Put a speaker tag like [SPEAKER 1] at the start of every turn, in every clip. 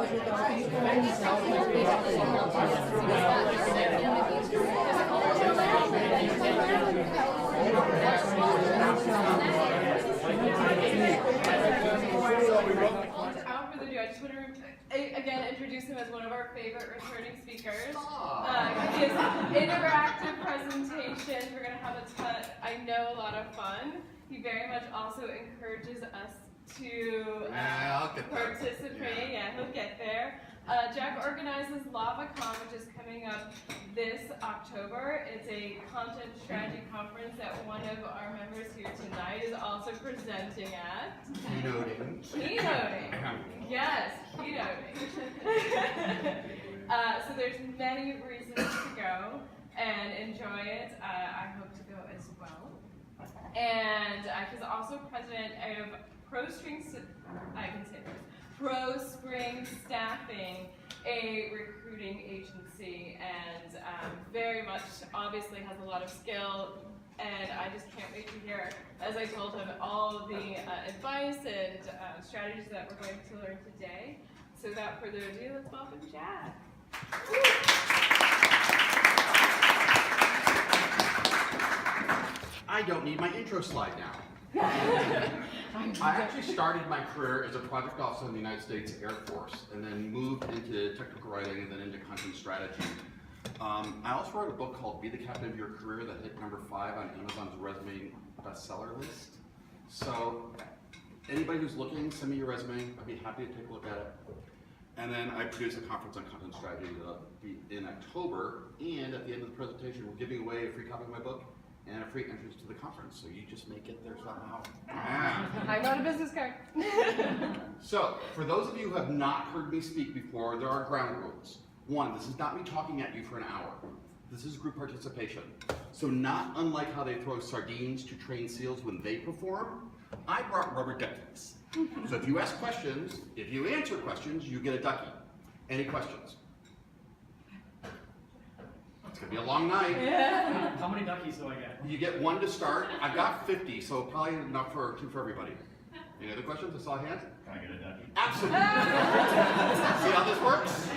[SPEAKER 1] Without further ado, I just want to again introduce him as one of our favorite returning speakers. His interactive presentations, we're going to have a lot of fun. He very much also encourages us to participate. Yeah, he'll get there. Jack organizes LavaCon, which is coming up this October. It's a content strategy conference that one of our members here tonight is also presenting at.
[SPEAKER 2] Keynoting.
[SPEAKER 1] Yes, keynoting. So there's many reasons to go and enjoy it. I hope to go as well. And he's also president of Pro Spring Staffing, a recruiting agency, and very much obviously has a lot of skill. And I just can't wait to hear, as I told him, all of the advice and strategies that we're going to learn today. So without further ado, let's welcome Jack.
[SPEAKER 2] I don't need my intro slide now. I actually started my career as a project officer in the United States Air Force, and then moved into technical writing and then into content strategy. I also wrote a book called Be the Captain of Your Career that hit #5 on Amazon's resume bestseller list. So anybody who's looking, send me your resume. I'd be happy to take a look at it. And then I produce a conference on content strategy that'll be in October. And at the end of the presentation, we're giving away a free copy of my book and a free entrance to the conference. So you just may get there somehow.
[SPEAKER 1] I got a business card.
[SPEAKER 2] So for those of you who have not heard me speak before, there are ground rules. One, this is not me talking at you for an hour. This is group participation. So not unlike how they throw sardines to trained seals when they perform, I brought rubber duckies. So if you ask questions, if you answer questions, you get a ducky. Any questions? It's gonna be a long night.
[SPEAKER 3] Yeah. How many duckies do I get?
[SPEAKER 2] You get 1 to start. I've got 50, so probably enough for 2 for everybody. Any other questions? I saw hands.
[SPEAKER 3] Can I get a ducky?
[SPEAKER 2] Absolutely. See how this works?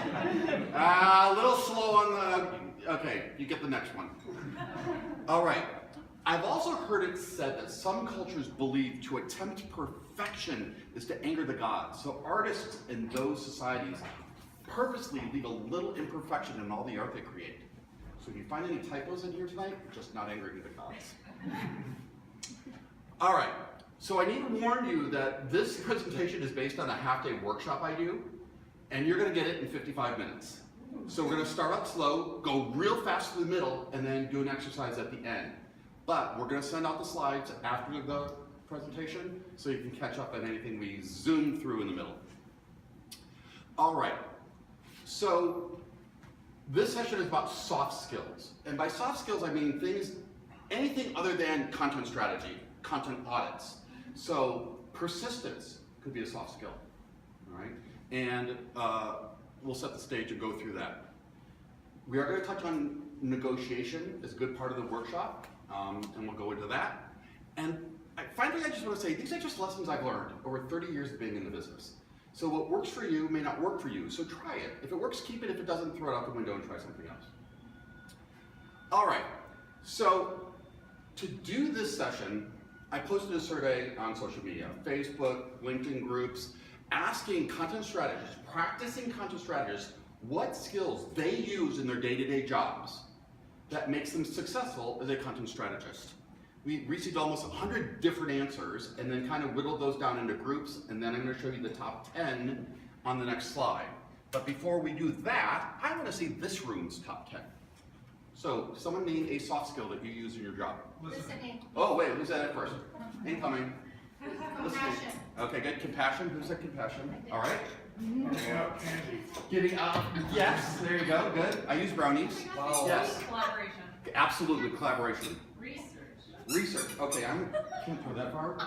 [SPEAKER 2] A little slow on the, okay, you get the next one. All right. I've also heard it said that some cultures believe to attempt perfection is to anger the gods. So artists in those societies purposely leave a little imperfection in all the art they create. So if you find any typos in here tonight, just not angering the gods. All right. So I need to warn you that this presentation is based on a half-day workshop I do, and you're going to get it in 55 minutes. So we're going to start up slow, go real fast to the middle, and then do an exercise at the end. But we're going to send out the slides after the presentation, so you can catch up on anything we zoom through in the middle. All right. So this session is about soft skills. And by soft skills, I mean anything other than content strategy, content audits. So persistence could be a soft skill, all right? And we'll set the stage and go through that. We are going to touch on negotiation as a good part of the workshop, and we'll go into that. And finally, I just want to say, these are just lessons I've learned over 30 years of being in the business. So what works for you may not work for you, so try it. If it works, keep it. If it doesn't, throw it out the window and try something else. All right, so to do this session, I posted a survey on social media, Facebook, LinkedIn groups, asking content strategists, practicing content strategists, what skills they use in their day-to-day jobs that makes them successful as a content strategist. We received almost 100 different answers and then kind of whittled those down into groups, and then I'm going to show you the top 10 on the next slide. But before we do that, I want to see this room's top 10. So, someone name a soft skill that you use in your job.
[SPEAKER 4] Listening.
[SPEAKER 2] Oh, wait, who said it first? Incoming.
[SPEAKER 4] Compassion.
[SPEAKER 2] Okay, good. Compassion. Who said compassion? All right.
[SPEAKER 3] Giving out candy.
[SPEAKER 2] Giving out. Yes, there you go. Good. I use brownies.
[SPEAKER 4] Wow.
[SPEAKER 2] Yes.
[SPEAKER 1] Collaboration.
[SPEAKER 2] Absolutely, collaboration.
[SPEAKER 4] Research.
[SPEAKER 2] Research. Okay, can't throw that far.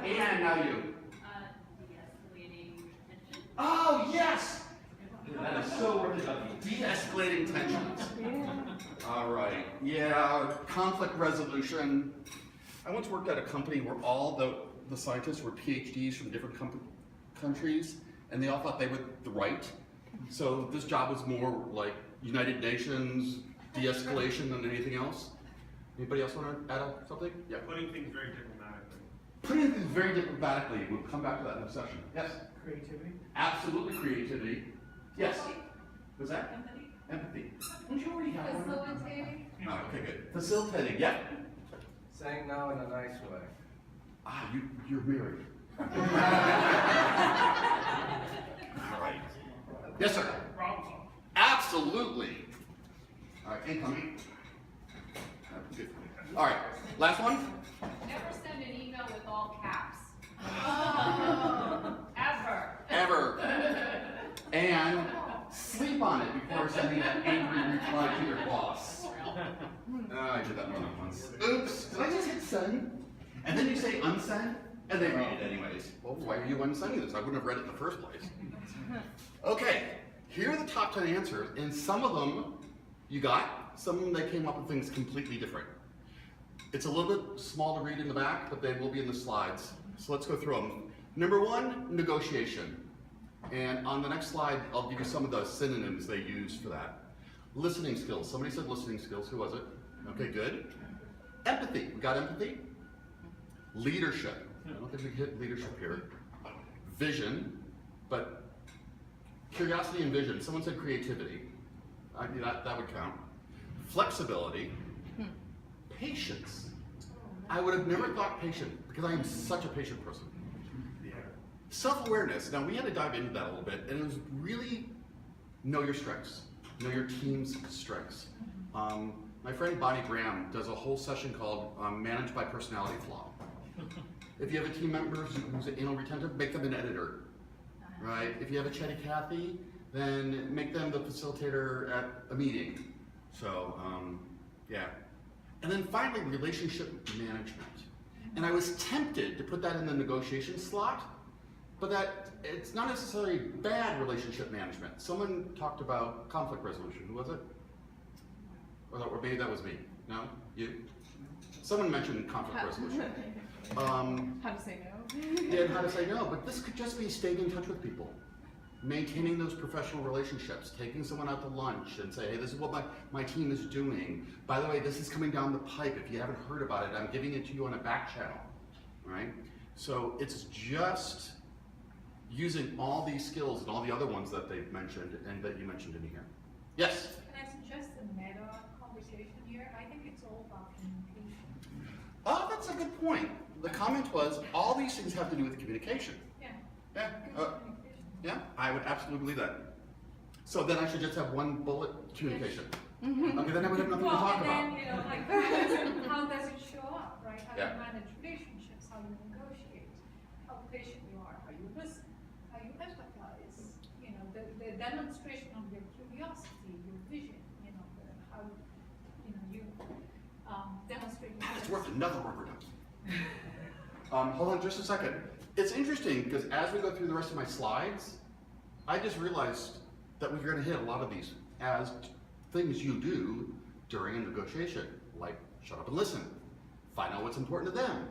[SPEAKER 2] And now you.
[SPEAKER 4] De-escalating tension.
[SPEAKER 2] Oh, yes! That is so worth it. De-escalating tensions. All right. Yeah, conflict resolution. I once worked at a company where all the scientists were PhDs from different countries, and they all thought they were the right. So this job was more like United Nations, de-escalation than anything else. Anybody else want to add something? Yeah.
[SPEAKER 3] Putting things very diplomatically.
[SPEAKER 2] Putting things very diplomatically. We'll come back to that in a session. Yes.
[SPEAKER 3] Creativity.
[SPEAKER 2] Absolutely creativity. Yes. Was that?
[SPEAKER 4] Empathy.
[SPEAKER 2] Empathy. Don't you already have one?
[SPEAKER 4] Facilitating.
[SPEAKER 2] Oh, okay, good. Facilitating. Yep.
[SPEAKER 5] Saying no in a nice way.
[SPEAKER 2] Ah, you're married. All right. Yes, sir.
[SPEAKER 3] Problem solving.
[SPEAKER 2] Absolutely. All right, incoming. Good. All right, last one.
[SPEAKER 1] Never send an email with all caps. Ever.
[SPEAKER 2] Ever. And sleep on it before sending that angry reply to your boss. I did that more than once. Oops, did I just hit send? And then you say unsend, and they read it anyways. Well, why are you unsending this? I wouldn't have read it in the first place. Okay, here are the top 10 answers, and some of them you got, some of them they came up with things completely different. It's a little bit small to read in the back, but they will be in the slides. So let's go through them. Number 1, negotiation. And on the next slide, I'll give you some of the synonyms they use for that. Listening skills. Somebody said listening skills. Who was it? Okay, good. Empathy. We got empathy. Leadership. I don't think we hit leadership here. Vision, but curiosity and vision. Someone said creativity. That would count. Flexibility. Patience. I would have never thought patient because I am such a patient person. Self-awareness. Now we had to dive into that a little bit, and it was really know your strengths, know your team's strengths. My friend Bonnie Graham does a whole session called Managed by Personality Flaw. If you have a team member who's anal retentive, make them an editor, right? If you have a chatty Cathy, then make them the facilitator at a meeting. So, yeah. And then finally, relationship management. And I was tempted to put that in the negotiation slot, but that it's not necessarily bad relationship management. Someone talked about conflict resolution. Who was it? Or maybe that was me. No? You? Someone mentioned conflict resolution.
[SPEAKER 1] How to say no.
[SPEAKER 2] Yeah, and how to say no, but this could just be staying in touch with people. Maintaining those professional relationships, taking someone out to lunch and say, hey, this is what my team is doing. By the way, this is coming down the pipe. If you haven't heard about it, I'm giving it to you on a back channel, right? So it's just using all these skills and all the other ones that they've mentioned and that you mentioned in here. Yes?
[SPEAKER 6] Can I suggest a meta conversation here? I think it's all about communication.
[SPEAKER 2] Oh, that's a good point. The comment was, all these things have to do with communication.
[SPEAKER 6] Yeah.
[SPEAKER 2] Yeah.
[SPEAKER 6] Good communication.
[SPEAKER 2] Yeah, I would absolutely believe that. So then I should just have one bullet, communication. Okay, then I would have nothing to talk
[SPEAKER 6] and
[SPEAKER 2] about.
[SPEAKER 6] then, you know, like, how does it show up, right? How
[SPEAKER 2] Yeah.
[SPEAKER 6] you manage relationships, how you negotiate, how patient you are, how you listen, how you empathize, you know, the demonstration of your curiosity, your vision, you know, how, you know, you demonstrate your
[SPEAKER 2] It's worth another rubber duck. Hold on just a second. It's interesting because as we go through the rest of my slides, I just realized that we're going to hit a lot of these as things you do during a negotiation, like shut up and listen, find out what's important to them.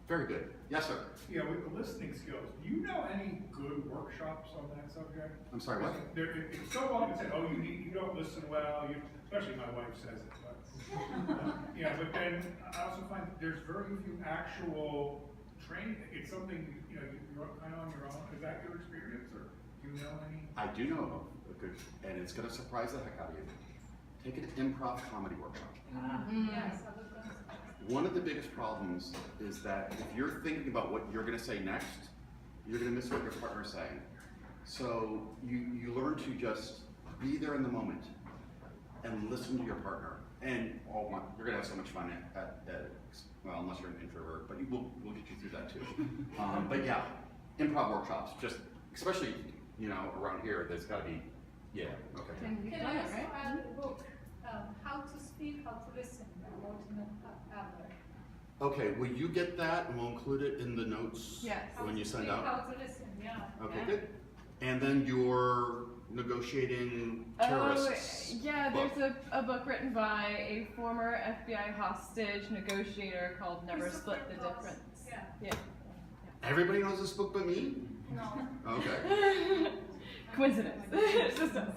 [SPEAKER 2] Very good. Yes, sir.
[SPEAKER 3] Yeah, with the listening skills, do you know any good workshops on that subject?
[SPEAKER 2] I'm sorry, what?
[SPEAKER 3] It's so often said, oh, you don't listen well, especially my wife says it, but, yeah, but then I also find there's very few actual training. It's something, you know, you're kind of on your own. Is that your experience, or do you know any?
[SPEAKER 2] I do know a good, and it's going to surprise the heck out of you. Take an improv comedy workshop.
[SPEAKER 6] Yes, I was going to suggest.
[SPEAKER 2] One of the biggest problems is that if you're thinking about what you're going to say next, you're going to miss what your partner is saying. So you learn to just be there in the moment and listen to your partner. And oh my, you're going to have so much fun at well, unless you're an introvert, but we'll get you through that too. But yeah, improv workshops, just especially around here, there's got to be okay.
[SPEAKER 6] Can I also add a book, How to Speak, How to Listen, by Mortimer Adler.
[SPEAKER 2] Okay, will you get that and we'll include it in the notes
[SPEAKER 1] Yes.
[SPEAKER 2] when you send
[SPEAKER 6] How to
[SPEAKER 2] out?
[SPEAKER 6] Speak, How to Listen, yeah.
[SPEAKER 2] Okay,
[SPEAKER 1] Yeah.
[SPEAKER 2] good. And then your negotiating terrorists.
[SPEAKER 1] Yeah,
[SPEAKER 2] book.
[SPEAKER 1] there's a book written by a former FBI hostage negotiator called Never Split the
[SPEAKER 6] Christopher Cross.
[SPEAKER 1] Difference.
[SPEAKER 6] Yeah.
[SPEAKER 1] Yeah.
[SPEAKER 2] Everybody knows this book but me?
[SPEAKER 4] No.
[SPEAKER 2] Okay.
[SPEAKER 1] Coincidence. It's just us.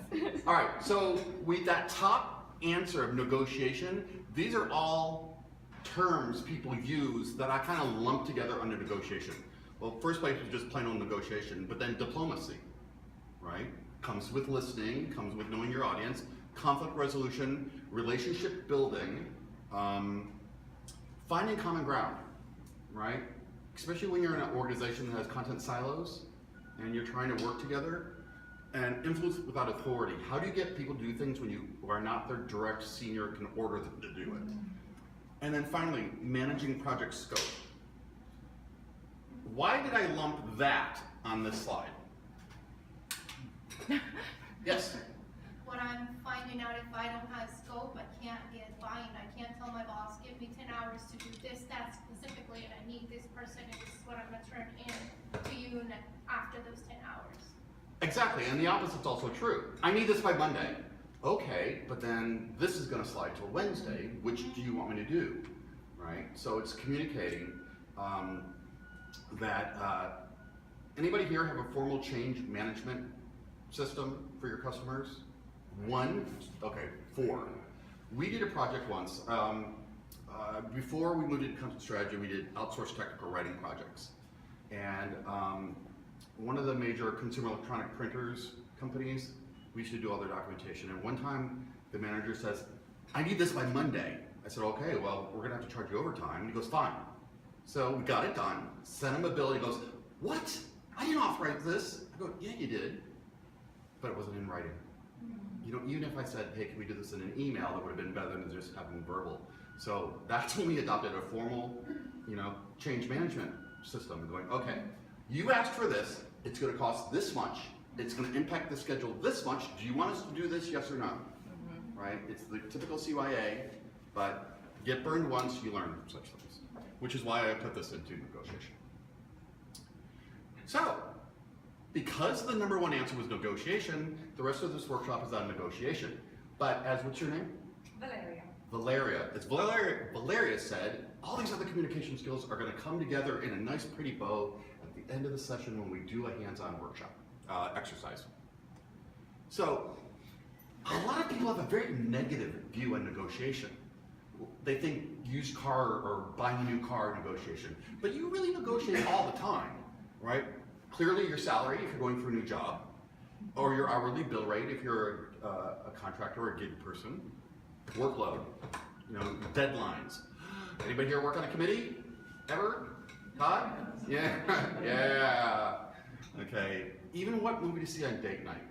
[SPEAKER 2] All right, so with that top answer of negotiation, these are all terms people use that I kind of lump together under negotiation. Well, first place is just plain old negotiation, but then diplomacy, right? Comes with listening, comes with knowing your audience, conflict resolution, relationship building, finding common ground, right? Especially when you're in an organization that has content silos and you're trying to work together. And influence without authority. How do you get people to do things when you are not their direct senior can order them to do it? And then finally, managing project scope. Why did I lump that on this slide? Yes?
[SPEAKER 4] What I'm finding out, if I don't have scope, I can't get buy-in. I can't tell my boss, give me 10 hours to do this, that specifically, and I need this person, and this is what I'm gonna turn in to you after those 10 hours.
[SPEAKER 2] Exactly, and the opposite's also true. I need this by Monday. Okay, but then this is gonna slide till Wednesday. Which do you want me to do? Right? So it's communicating that anybody here have a formal change management system for your customers? 1? Okay, 4. We did a project once. Before we moved into content strategy, we did outsourced technical writing projects. And one of the major consumer electronic printers companies, we used to do all their documentation. And one time the manager says, I need this by Monday. I said, okay, well, we're gonna have to charge you overtime. And he goes, fine. So we got it done, sent him a bill. He goes, what? I didn't authorize this. I go, yeah, you did. But it wasn't in writing. You know, even if I said, hey, can we do this in an email, that would have been better than just having verbal. So that's when we adopted a formal, change management system. Going, okay, you asked for this, it's gonna cost this much, it's gonna impact the schedule this much, do you want us to do this, yes or no? Right, it's the typical CYA, but get burned once, you learn from such things. Which is why I put this into negotiation. So, because the number one answer was negotiation, the rest of this workshop is on negotiation. But what's your name?
[SPEAKER 6] Valeria.
[SPEAKER 2] Valeria. As Valeria said, all these other communication skills are going to come together in a nice pretty bow at the end of the session when we do a hands-on workshop exercise. So, a lot of people have a very negative view on negotiation. They think used car or buying a new car negotiation, but you really negotiate all the time, right? Clearly your salary if you're going for a new job, or your hourly bill rate if you're a contractor or a gig person, workload, deadlines. Anybody here work on a committee? Ever? Todd? Yeah, yeah. Okay, even what movie to see on date night?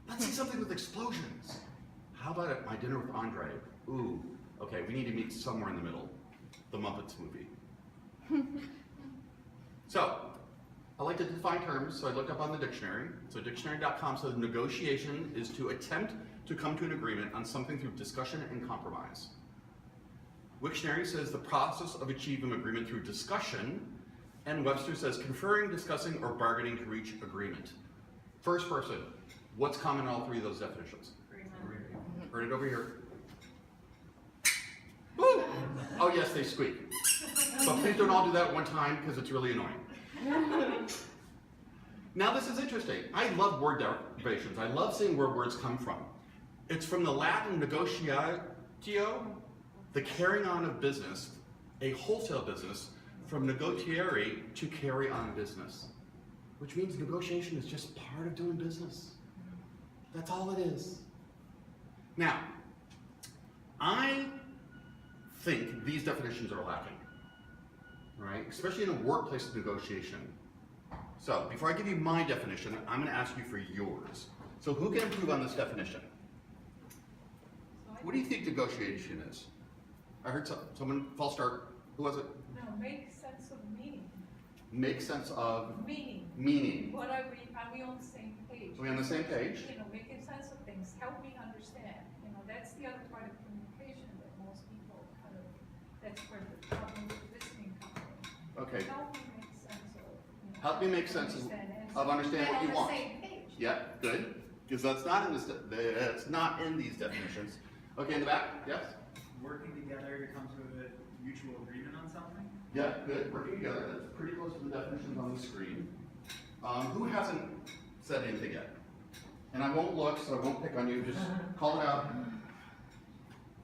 [SPEAKER 2] Let's see something with explosions. How about My Dinner with Andre? Ooh, okay, we need to meet somewhere in the middle. The Muppets movie. So, I like to define terms, so I looked up on the dictionary. So dictionary.com says negotiation is to attempt to come to an agreement on something through discussion and compromise. Wiktionary says the process of achieving agreement through discussion, and Webster says conferring, discussing, or bargaining to reach agreement. First person, what's common in all three of those definitions?
[SPEAKER 4] Agreement.
[SPEAKER 2] Heard it over here. Woo! Oh yes, they squeak. But please don't all do that at one time because it's really annoying. Now this is interesting. I love word derivations. I love seeing where words come from. It's from the Latin negotiatio, the carrying on of business, a wholesale business, from negotiare, to carry on business. Which means negotiation is just part of doing business. That's all it is. Now, I think these definitions are lacking, right? Especially in a workplace negotiation. So, before I give you my definition, I'm going to ask you for yours. So, who can improve on this definition? What do you think negotiation is? I heard someone, false start. Who was it?
[SPEAKER 6] No, make sense of meaning.
[SPEAKER 2] Make sense of
[SPEAKER 6] Meaning.
[SPEAKER 2] meaning.
[SPEAKER 6] Are we on the same page?
[SPEAKER 2] Are we on the same page?
[SPEAKER 6] Making sense of things, help me understand. That's the other part of communication that most people that's where the problem with listening comes in.
[SPEAKER 2] Okay.
[SPEAKER 6] Help me make sense of,
[SPEAKER 2] Help me make sense of understand what you want.
[SPEAKER 4] On the same page.
[SPEAKER 2] Yeah, good. Because that's not in that's not in these definitions. Okay, in the back, yes?
[SPEAKER 7] Working together to come to a mutual agreement on something?
[SPEAKER 2] Yeah, good. Working together. That's pretty close to the definitions on the screen. Who hasn't said anything yet? And I won't look, so I won't pick on you, just call it out.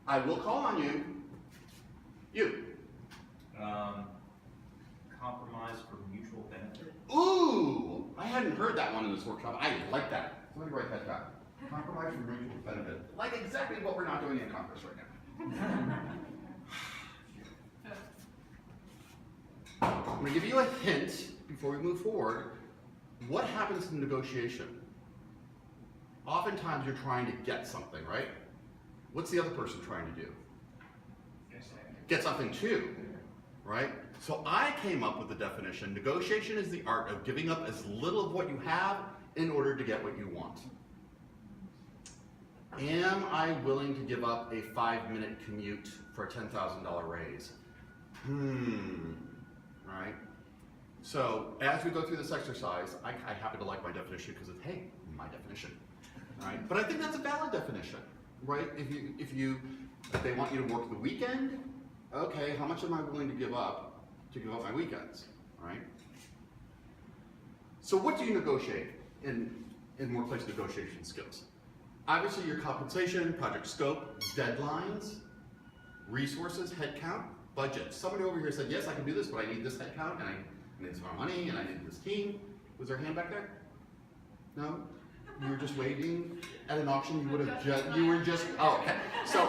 [SPEAKER 2] I will call on you. You.
[SPEAKER 7] Compromise for mutual benefit.
[SPEAKER 2] Ooh, I hadn't heard that one in this workshop. I like that. Somebody write that down. Compromise for mutual benefit. Like exactly what we're not doing in Congress right now. I'm gonna give you a hint before we move forward. What happens in negotiation? Oftentimes you're trying to get something, right? What's the other person trying to do? Get something too, right? So I came up with the definition: negotiation is the art of giving up as little of what you have in order to get what you want. Am I willing to give up a 5-minute commute for a $10,000 raise? Right? So as we go through this exercise, I happen to like my definition because it's, hey, my definition, right? But I think that's a valid definition, right? If they want you to work the weekend, okay, how much am I willing to give up my weekends, right? So what do you negotiate in workplace negotiation skills? Obviously your compensation, project scope, deadlines, resources, headcount, budget. Somebody over here said, yes, I can do this, but I need this headcount, and I need this amount of money, and I need this team. Was there a hand back there? No? You were just waiting at an auction, you were just, oh, okay. So,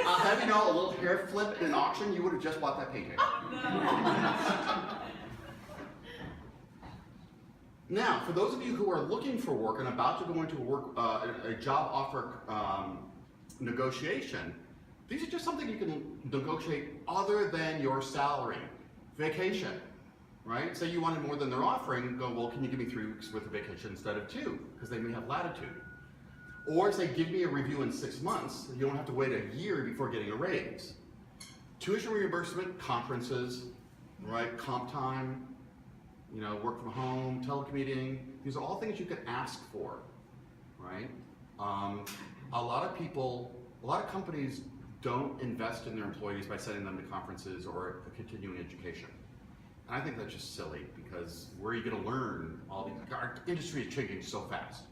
[SPEAKER 2] I'll have you know, a little hair flip at an auction, you would have just bought that painting. Now, for those of you who are looking for work and about to go into a job offer negotiation, these are just something you can negotiate other than your salary. Vacation, right? Say you wanted more than they're offering, go, well, can you give me 3 weeks worth of vacation instead of 2? Because they may have latitude. Or say, give me a review in 6 months, you don't have to wait a year before getting a raise. Tuition reimbursement, conferences, right? Comp time, you know, work from home, telecommuting. These are all things you could ask for, right? A lot of companies don't invest in their employees by sending them to conferences or continuing education. And I think that's just silly, because where are you going to learn all these? Our industry is changing so fast,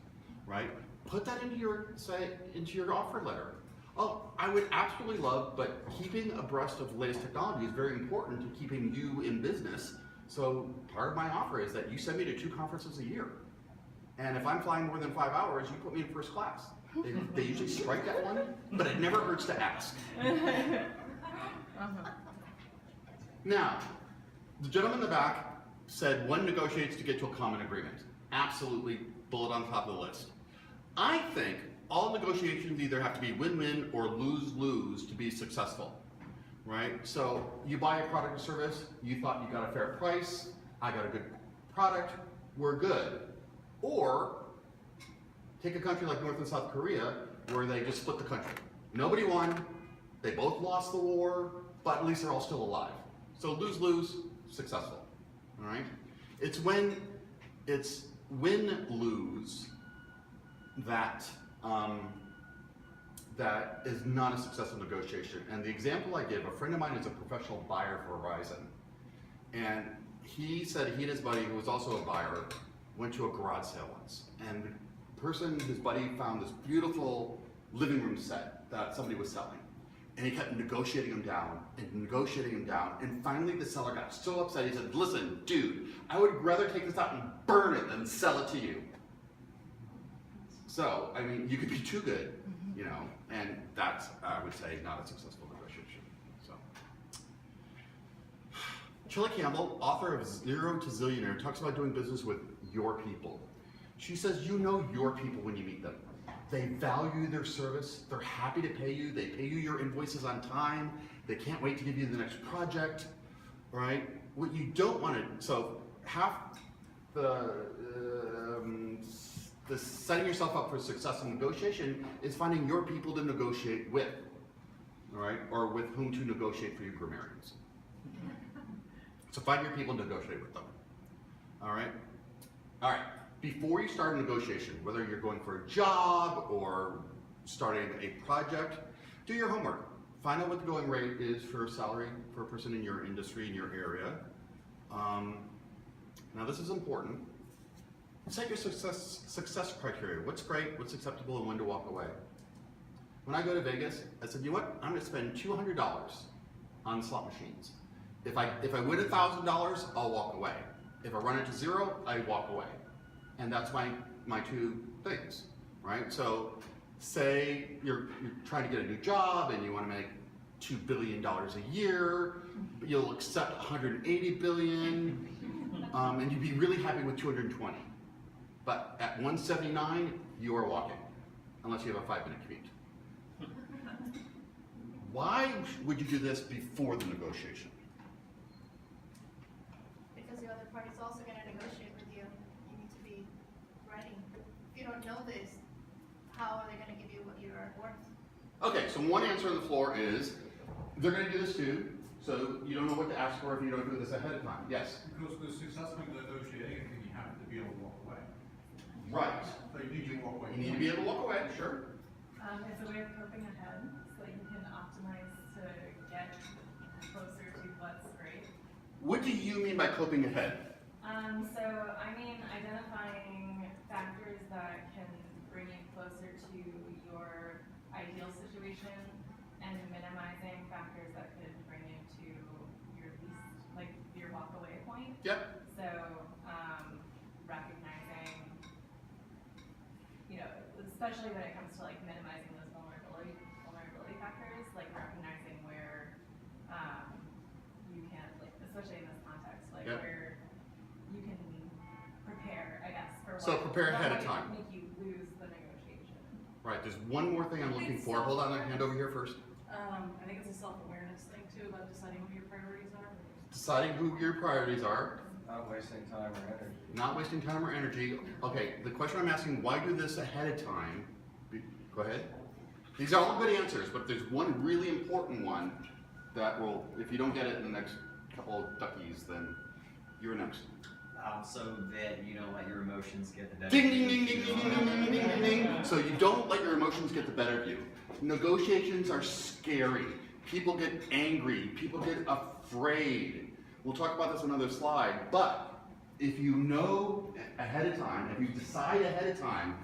[SPEAKER 2] right? Put that into your offer letter. Oh, I would absolutely love, but keeping abreast of the latest technology is very important to keeping you in business. So part of my offer is that you send me to 2 conferences a year. And if I'm flying more than 5 hours, you put me in first class. They usually strike that one, but it never hurts to ask. Now, the gentleman in the back said one negotiates to get to a common agreement. Absolutely, bullet on top of the list. I think all negotiations either have to be win-win or lose-lose to be successful, right? So you buy a product or service, you thought you got a fair price, I got a good product, we're good. Or take a country like North and South Korea, where they just split the country. Nobody won, they both lost the war, but at least they're all still alive. So lose-lose, successful, all right? It's when it's win-lose that that is not a successful negotiation. And the example I give, a friend of mine is a professional buyer for Verizon. And he said he and his buddy, who was also a buyer, went to a garage sale once. And the person, his buddy, found this beautiful living room set that somebody was selling. And he kept negotiating them down and negotiating them down. And finally the seller got so upset, he said, listen, dude, I would rather take this out and burn it than sell it to you. So, I mean, you could be too good, you know, and that's, I would say, not a successful negotiation. So, Shirley Campbell, author of Zero to Zillionaire, talks about doing business with your people. She says, you know your people when you meet them. They value their service, they're happy to pay you, they pay you your invoices on time, they can't wait to give you the next project, right? What you don't want to, so half the setting yourself up for success in negotiation is finding your people to negotiate with, all right? Or with whom to negotiate for your grammarians. So find your people and negotiate with them, all right? All right, before you start a negotiation, whether you're going for a job or starting a project, do your homework. Find out what the going rate is for a salary for a person in your industry, in your area. Now this is important. set your success criteria. What's great, what's acceptable, and when to walk away. When I go to Vegas, I said, you know what? I'm going to spend $200 on slot machines. If I win $1,000, I'll walk away. If I run into zero, I walk away. And that's my two things, right? So say you're trying to get a new job and you want to make $2 billion a year, but you'll accept $180 billion, and you'd be really happy with 220. But at 179, you are walking, unless you have a 5-minute commute. Why would you do this before the negotiation?
[SPEAKER 4] Because the other party's also gonna negotiate with you. You need to be ready. If you don't know this, how are they gonna give you what you're worth?
[SPEAKER 2] Okay, so one answer on the floor is, they're gonna do this too, so you don't know what to ask for if you don't do this ahead of time. Yes?
[SPEAKER 8] Because to successfully negotiate anything, you have to be able to walk away.
[SPEAKER 2] Right.
[SPEAKER 8] So you need to walk away.
[SPEAKER 2] You need to be able to walk away, sure.
[SPEAKER 9] It's a way of coping ahead, so that you can optimize to get closer to what's great.
[SPEAKER 2] What do you mean by coping ahead?
[SPEAKER 9] So I mean identifying factors that can bring you closer to your ideal situation and minimizing factors that could bring you to your least, like your walk away point.
[SPEAKER 2] Yep.
[SPEAKER 9] So recognizing, you know, especially when it comes to like minimizing those vulnerability factors, like recognizing where you can, like, especially in this context, like
[SPEAKER 2] Yep.
[SPEAKER 9] where you can prepare, I guess, for
[SPEAKER 2] So prepare ahead of
[SPEAKER 9] might
[SPEAKER 2] time.
[SPEAKER 9] make you lose the negotiation.
[SPEAKER 2] Right, there's one more thing I'm looking for. Hold on, hand over here first.
[SPEAKER 10] I think it's a self-awareness thing too, about deciding what your priorities are.
[SPEAKER 2] Deciding who your priorities are,
[SPEAKER 5] Not wasting time or energy.
[SPEAKER 2] not wasting time or energy. Okay, the question I'm asking, why do this ahead of time? Go ahead. These are all good answers, but there's one really important one that will, if you don't get it in the next couple of duckies, then you're next.
[SPEAKER 7] So that you don't let your emotions get the better.
[SPEAKER 2] Ding, ding, ding, ding, ding, ding, ding, ding, ding, ding, ding. So you don't let your emotions get the better of you. Negotiations are scary. People get angry. People get afraid. We'll talk about this on another slide, but if you know ahead of time, if you decide ahead of time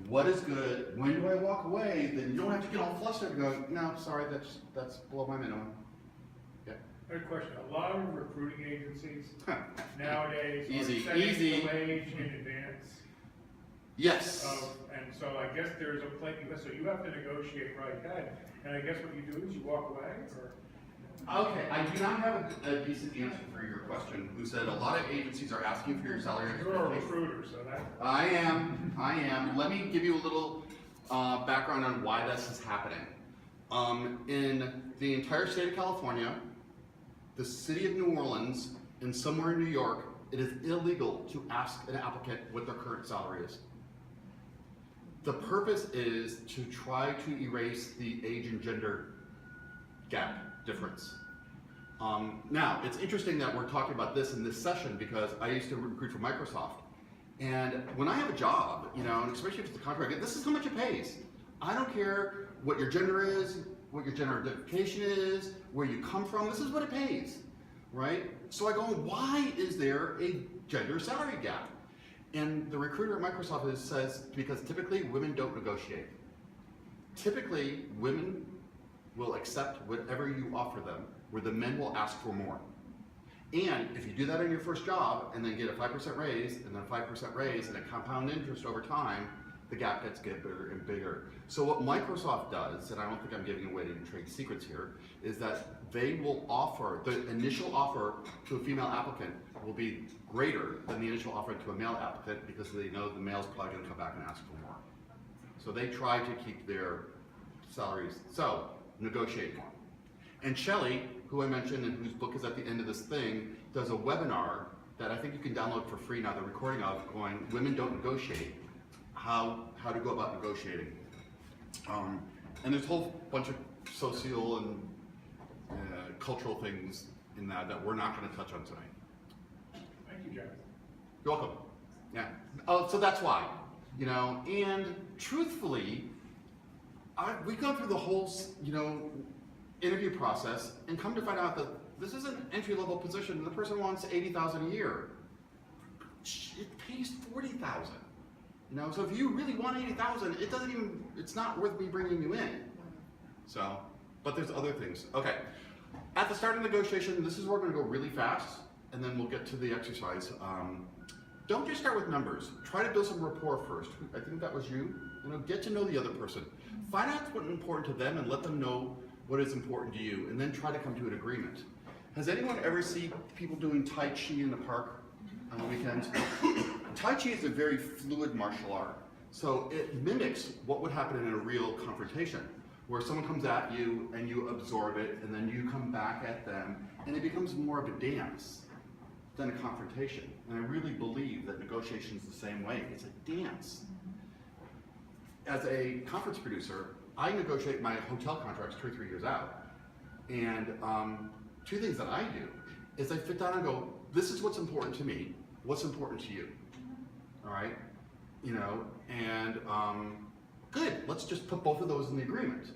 [SPEAKER 2] what is good, when do I walk away, then you don't have to get all flustered and go, no, sorry, that's below my minimum.
[SPEAKER 3] Good question. A lot of recruiting agencies nowadays
[SPEAKER 2] Easy,
[SPEAKER 3] are setting
[SPEAKER 2] easy.
[SPEAKER 3] the wage in advance.
[SPEAKER 2] Yes.
[SPEAKER 3] And so I guess there's a place, so you have to negotiate right then. And I guess what you do is you walk away, or?
[SPEAKER 2] Okay, I do not have a decent answer for your question. Who said a lot of agencies are asking for your salary
[SPEAKER 3] You're a
[SPEAKER 2] expectations.
[SPEAKER 3] recruiter, so that.
[SPEAKER 2] I am. Let me give you a little background on why this is happening. In the entire state of California, the city of New Orleans, and somewhere in New York, it is illegal to ask an applicant what their current salary is. The purpose is to try to erase the age and gender gap difference. Now, it's interesting that we're talking about this in this session because I used to recruit for Microsoft. And when I have a job, you know, and especially if it's a contract, this is how much it pays. I don't care what your gender is, what your gender identification is, where you come from, this is what it pays, right? So I go, why is there a gender salary gap? And the recruiter at Microsoft says, because typically women don't negotiate. Typically, women will accept whatever you offer them, where the men will ask for more. And if you do that in your first job, and then get a 5% raise, and then a 5% raise, and a compound interest over time, the gap gets bigger and bigger. So what Microsoft does, and I don't think I'm giving away any trade secrets here, is that they will offer, the initial offer to a female applicant will be greater than the initial offer to a male applicant because they know the male's probably gonna come back and ask for more. So they try to keep their salaries, so negotiate more. And Shelley, who I mentioned and whose book is at the end of this thing, does a webinar that I think you can download for free now, the recording of, going, Women Don't Negotiate, how to go about negotiating. And there's a whole bunch of social and cultural things in that we're not going to touch on tonight.
[SPEAKER 3] Thank you, Jeff.
[SPEAKER 2] You're welcome. Yeah. Oh, so that's why, you know. And truthfully, we've gone through the whole, you know, interview process, and come to find out that this is an entry-level position, and the person wants $80,000 a year. it pays 40,000. You know, so if you really want 80,000, it's not worth me bringing you in. So, but there's other things. Okay, at the start of negotiation, this is where we're gonna go really fast, and then we'll get to the exercise. Don't just start with numbers. Try to build some rapport first. I think that was you. You know, get to know the other person. Find out what's important to them and let them know what is important to you, and then try to come to an agreement. Has anyone ever seen people doing Tai Chi in the park on the weekends? Tai Chi is a very fluid martial art. So it mimics what would happen in a real confrontation, where someone comes at you and you absorb it, and then you come back at them, and it becomes more of a dance than a confrontation. And I really believe that negotiation is the same way. It's a dance. As a conference producer, I negotiate my hotel contracts 2 or 3 years out. And two things that I do is I sit down and go, this is what's important to me, what's important to you, all right? You know, and good, let's just put both of those in the agreement,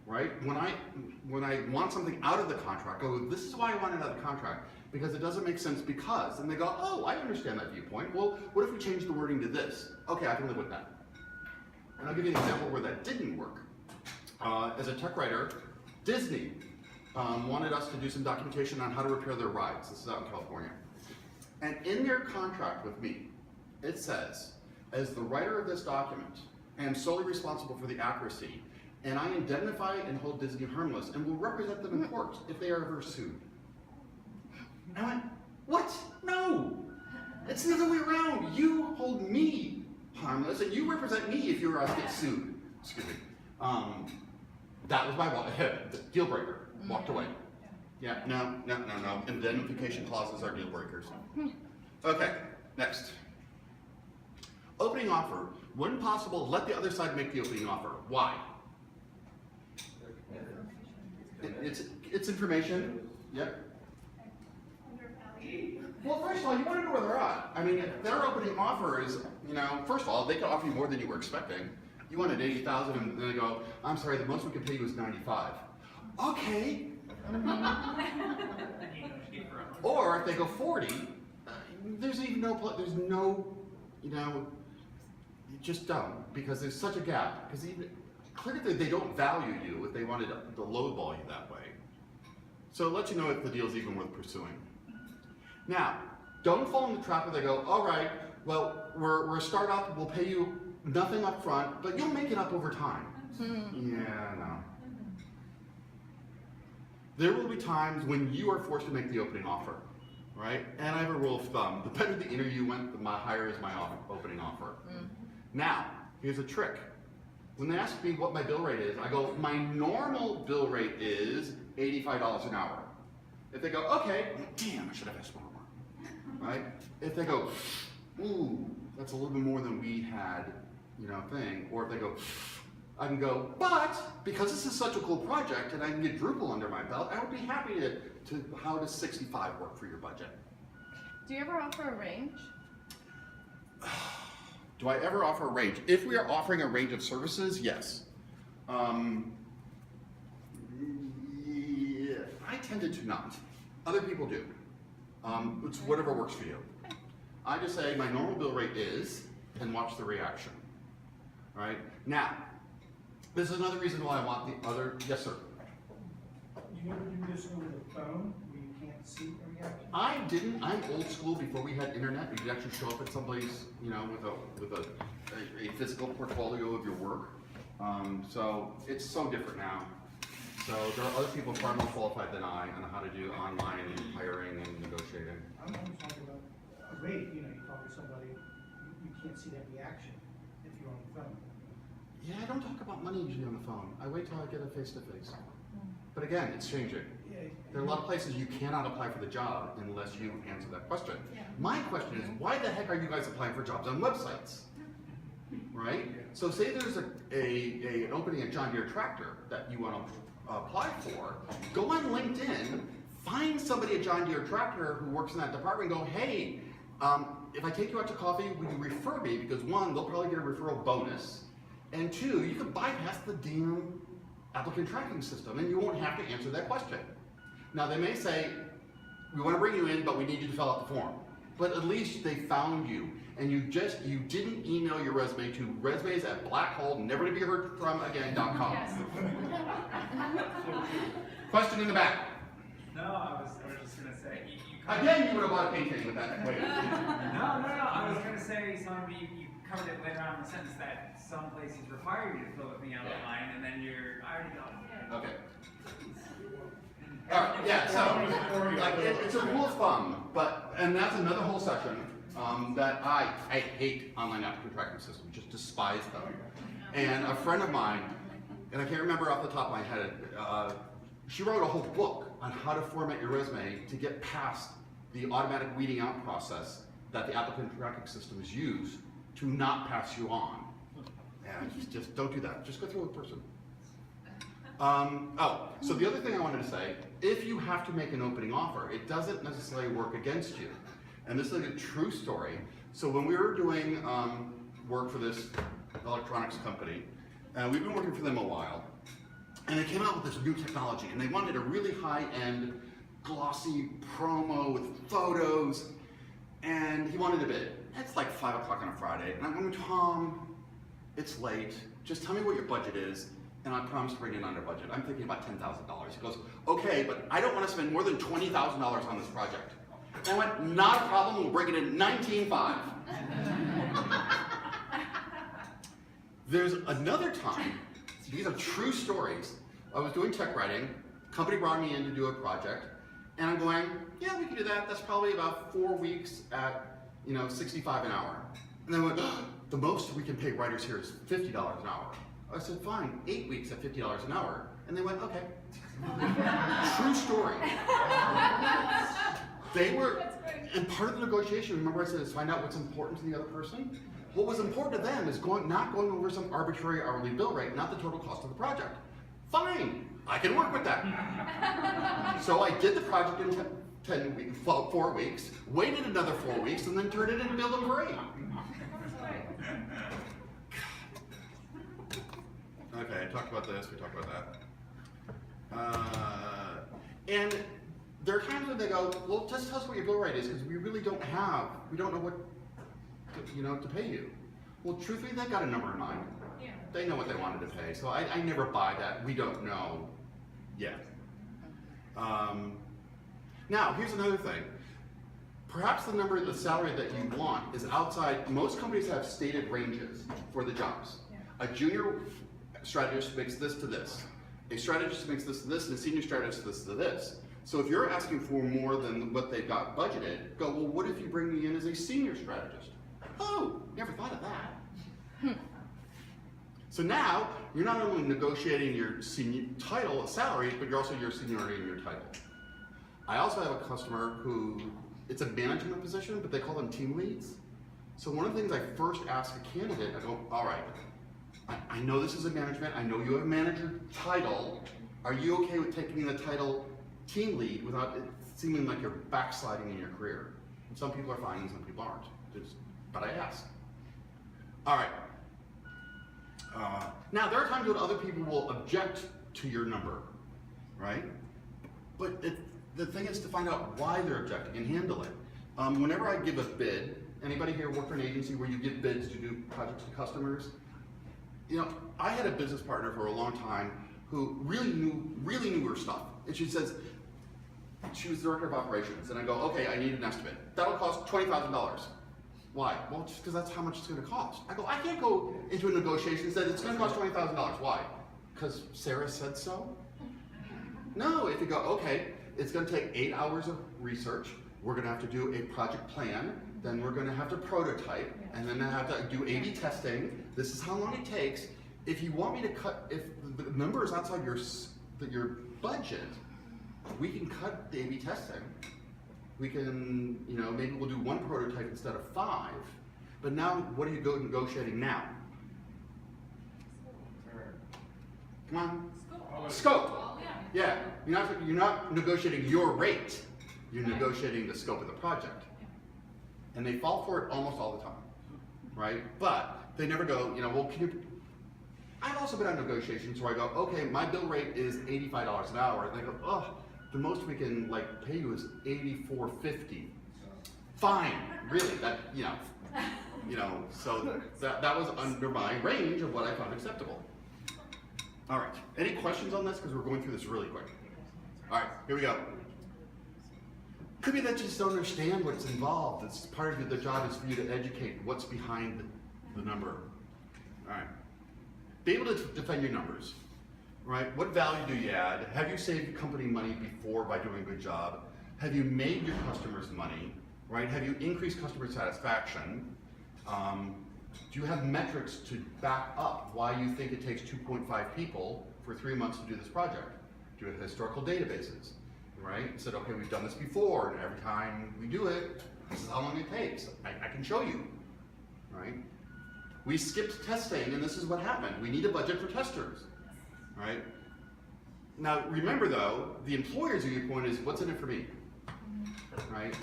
[SPEAKER 2] right? When I want something out of the contract, go, this is why I want it out of the contract, because it doesn't make sense because, and they go, oh, I understand that viewpoint. Well, what if we change the wording to this? Okay, I can live with that. And I'll give you an example where that didn't work. As a tech writer, Disney wanted us to do some documentation on how to repair their rides. This is out in California. And in their contract with me, it says, as the writer of this document, I am solely responsible for the accuracy, and I indemnify and hold Disney harmless and will represent them in court if they are ever sued. And I went, what? No! It's the other way around. You hold me harmless and you represent me if you get sued. Excuse me. That was my deal breaker. Walked away. Yeah, no. Indemnification clauses are deal breakers. Okay, next. Opening offer. When possible, let the other side make the opening offer. Why? It's information. Yep. Well, first of all, you want to know where they're at. I mean, if their opening offer is, you know, first of all, they could offer you more than you were expecting. You wanted 80,000, and then they go, I'm sorry, the most we can pay you is 95. Okay. Or if they go 40, there's no, you know, you just don't, because there's such a gap. Because even clearly they don't value you if they wanted to lowball you that way. So it lets you know if the deal's even worth pursuing. Now, don't fall in the trap where they go, all right, well, we're a startup, we'll pay you nothing up front, but you'll make it up over time. Yeah, no. There will be times when you are forced to make the opening offer, right? And I have a rule of thumb. The better the interview went, the higher is my opening offer. Now, here's a trick. When they ask me what my bill rate is, I go, my normal bill rate is $85 an hour. If they go, okay, damn, I should have asked more. Right? If they go, ooh, that's a little bit more than we had, you know, thing. Or if they go, I can go, but because this is such a cool project and I can get Drupal under my belt, I would be happy to how does 65 work for your budget?
[SPEAKER 1] Do you ever offer a range?
[SPEAKER 2] Do I ever offer a range? If we are offering a range of services, yes. Yeah, I tended to not. Other people do. It's whatever works for you. I just say my normal bill rate is, and watch the reaction. All right? Now, this is another reason why I want the other, yes sir?
[SPEAKER 11] Do you ever do this over the phone where you can't see a reaction?
[SPEAKER 2] I didn't. I'm old school. Before we had internet, you could actually show up at someplace, you know, with a physical portfolio of your work. So it's so different now. So there are other people far more qualified than I on how to do online hiring and negotiating.
[SPEAKER 11] I'm talking about a rate. You know, you talk to somebody, you can't see that reaction if you're on the phone.
[SPEAKER 2] Yeah, I don't talk about money usually on the phone. I wait till I get a face-to-face. But again, it's changing. There are a lot of places you cannot apply for the job unless you answer that question. My question is, why the heck are you guys applying for jobs on websites? Right? So say there's an opening at John Deere Tractor that you want to apply for, go on LinkedIn, find somebody at John Deere Tractor who works in that department and go, hey, if I take you out to coffee, will you refer me? Because one, they'll probably get a referral bonus. And two, you can bypass the damn applicant tracking system and you won't have to answer that question. Now they may say, we want to bring you in, but we need you to fill out the form. but at least they found you. And you didn't email your resume to resumes@blackholenevertobeheardfromagain.com. Question in the back.
[SPEAKER 12] No, I was just gonna say, you
[SPEAKER 2] Again, you would have bought a painting with that. Wait.
[SPEAKER 12] No, I was gonna say, you covered it later on in the sentence that some places require you to fill out the yellow line, and then I already got it.
[SPEAKER 2] Okay. All right, yeah, so, like, it's a rule of thumb, and that's another whole section, that I hate online applicant tracking systems, just despise them. And a friend of mine, and I can't remember off the top of my head, she wrote a whole book on how to format your resume to get past the automatic weeding out process that the applicant tracking systems use to not pass you on. And just don't do that, just go through it in person. So the other thing I wanted to say, if you have to make an opening offer, it doesn't necessarily work against you. And this is a true story. So when we were doing work for this electronics company, and we've been working for them a while, and they came out with this new technology, and they wanted a really high-end, glossy promo with photos, and he wanted a bid. It's like 5 o'clock on a Friday, and I'm going, Tom, it's late, just tell me what your budget is, and I promise to bring it under budget. I'm thinking about $10,000. He goes, okay, but I don't want to spend more than $20,000 on this project. And I went, not a problem, we'll bring it in $19,500. There's another time, these are true stories, I was doing tech writing, company brought me in to do a project, and I'm going, yeah, we can do that, that's probably about 4 weeks at, $65 an hour. And they went, the most we can pay writers here is $50 an hour. I said, fine, 8 weeks at $50 an hour. And they went, okay. True story. They were, and part of the negotiation, remember I said, is find out what's important to the other person? What was important to them is not going over some arbitrary hourly bill rate, not the total cost of the project. Fine, I can work with that. So I did the project in 4 weeks, waited another 4 weeks, and then turned it in and billed them for 8. Okay, I talked about this, we talked about that. And there are times when they go, well, just tell us what your bill rate is, because we really don't know what to pay you. Well, truthfully, they've got a number in mind.
[SPEAKER 6] Yeah.
[SPEAKER 2] They know what they wanted to pay, so I never buy that. We don't know yet. Now, here's another thing. Perhaps the salary that you want is outside. Most companies have stated ranges for the jobs.
[SPEAKER 6] Yeah.
[SPEAKER 2] A junior strategist makes this to this. A strategist makes this to this, and a senior strategist this to this. So if you're asking for more than what they've got budgeted, go, well, what if you bring me in as a senior strategist? Oh, never thought of that. So now, you're not only negotiating your senior title, salary, but you're also your seniority in your title. I also have a customer who, it's a management position, but they call them team leads. So one of the things I first ask a candidate, I go, all right, I know this is a management, I know you have a manager title. Are you okay with taking the title team lead without it seeming like you're backsliding in your career? And some people are fine and some people aren't. But I ask. All right. Now, there are times when other people will object to your number, right? But the thing is to find out why they're objecting and handle it. Whenever I give a bid, anybody here work for an agency where you give bids to do projects to customers? I had a business partner for a long time who really knew her stuff. And she says, she was director of operations, and I go, okay, I need an estimate. That'll cost $20,000. Why? Well, just because that's how much it's going to cost. I go, I can't go into a negotiation and say it's going to cost $20,000. Why? Because Sarah said so? No, if you go, okay, it's going to take 8 hours of research. We're going to have to do a project plan. Then we're going to have to prototype, and then I have to do A/B testing. This is how long it takes. If you want me to cut, if the number is outside your budget, we can cut the A/B testing. We can, maybe we'll do 1 prototype instead of 5. But now, what are you negotiating now? Come on. Scope. Yeah. You're not negotiating your rate. You're negotiating the scope of the project. And they fall for it almost all the time, right? But they never go, well, can you? I've also been on negotiations where I go, okay, my bill rate is $85 an hour. And they go, oh, the most we can pay you is $84.50. Fine, really, so that was under my range of what I found acceptable. All right, any questions on this? Because we're going through this really quick. All right, here we go. Could be that you just don't understand what's involved. It's part of the job is for you to educate what's behind the number. All right, be able to defend your numbers, right? What value do you add? Have you saved company money before by doing a good job? Have you made your customers money, right? Have you increased customer satisfaction? Do you have metrics to back up why you think it takes 2.5 people for 3 months to do this project? Do you have historical databases, right? Said, okay, we've done this before, and every time we do it, this is how long it takes. I can show you, right? We skipped testing, and this is what happened. We need a budget for testers, right? Now, remember though, the employer's viewpoint is, what's in it for me, right?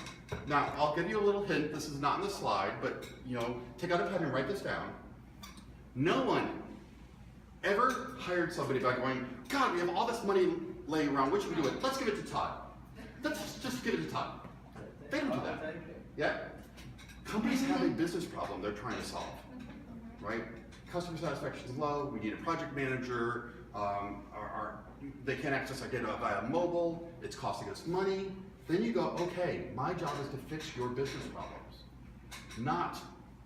[SPEAKER 2] Now, I'll give you a little hint. This is not in the slide, but take out a pen and write this down. No one ever hired somebody by going, God, we have all this money laying around. What should we do with it? Let's give it to Todd. Let's just give it to Todd. They don't do that. Yeah? Companies have a business problem they're trying to solve, right? Customer satisfaction is low. We need a project manager. They can't access our data via mobile. It's costing us money. Then you go, okay, my job is to fix your business problems, not